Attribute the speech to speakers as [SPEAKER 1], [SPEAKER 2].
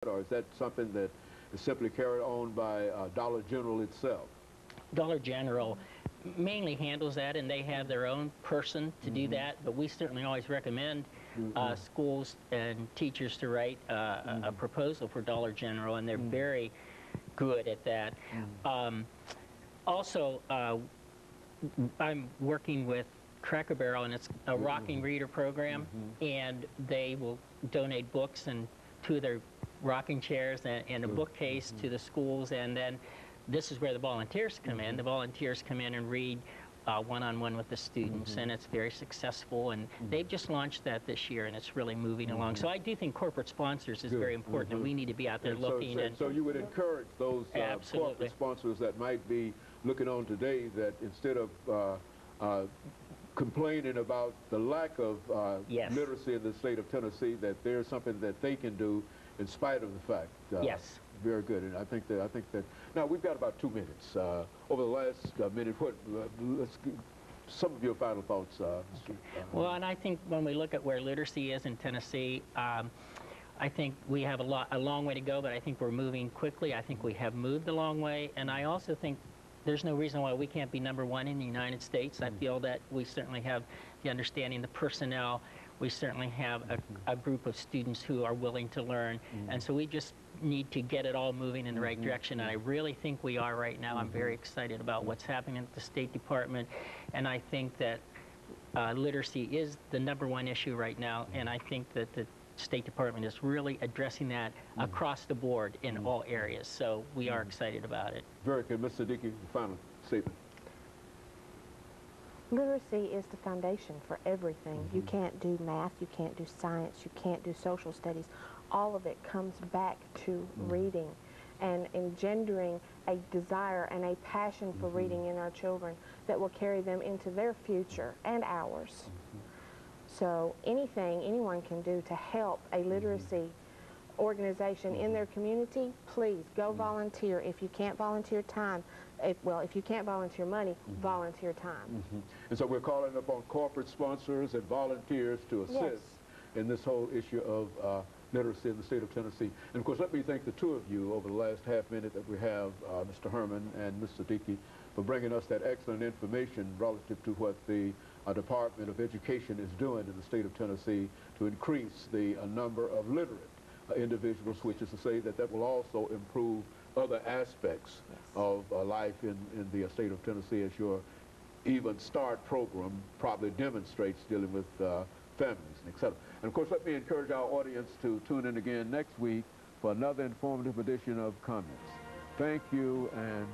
[SPEAKER 1] or is that something that is simply carried on by Dollar General itself?
[SPEAKER 2] Dollar General mainly handles that, and they have their own person to do that, but we certainly always recommend schools and teachers to write a proposal for Dollar General, and they're very good at that. Also, I'm working with Cracker Barrel, and it's a rocking reader program, and they will donate books and two of their rocking chairs and a bookcase to the schools, and then this is where the volunteers come in. The volunteers come in and read one-on-one with the students, and it's very successful, and they've just launched that this year, and it's really moving along. So I do think corporate sponsors is very important, and we need to be out there looking.
[SPEAKER 1] So you would encourage those corporate sponsors that might be looking on today that instead of complaining about the lack of literacy in the state of Tennessee, that there's something that they can do in spite of the fact.
[SPEAKER 2] Yes.
[SPEAKER 1] Very good, and I think that now we've got about 2 minutes. Over the last minute, let's some of your final thoughts.
[SPEAKER 2] Well, and I think when we look at where literacy is in Tennessee, I think we have a long way to go, but I think we're moving quickly. I think we have moved a long way, and I also think there's no reason why we can't be #1 in the United States. I feel that we certainly have the understanding, the personnel. We certainly have a group of students who are willing to learn, and so we just need to get it all moving in the right direction, and I really think we are right now. I'm very excited about what's happening at the State Department, and I think that literacy is the #1 issue right now, and I think that the State Department is really addressing that across the board in all areas, so we are excited about it.
[SPEAKER 1] Very good. Ms. Siddiqui, final statement.
[SPEAKER 3] Literacy is the foundation for everything. You can't do math, you can't do science, you can't do social studies. All of it comes back to reading and engendering a desire and a passion for reading in our children that will carry them into their future and ours. So anything anyone can do to help a literacy organization in their community, please go volunteer. If you can't volunteer time, if you can't volunteer money, volunteer time.
[SPEAKER 1] And so we're calling upon corporate sponsors and volunteers to assist in this whole issue of literacy in the state of Tennessee. And of course, let me thank the two of you over the last half minute that we have, Mr. Herman and Ms. Siddiqui, for bringing us that excellent information relative to what the Department of Education is doing in the state of Tennessee to increase the number of literate individuals, which is to say that that will also improve other aspects of life in the state of Tennessee, as your Even Start program probably demonstrates, dealing with families and etc. And of course, let me encourage our audience to tune in again next week for another informative edition of Comments. Thank you, and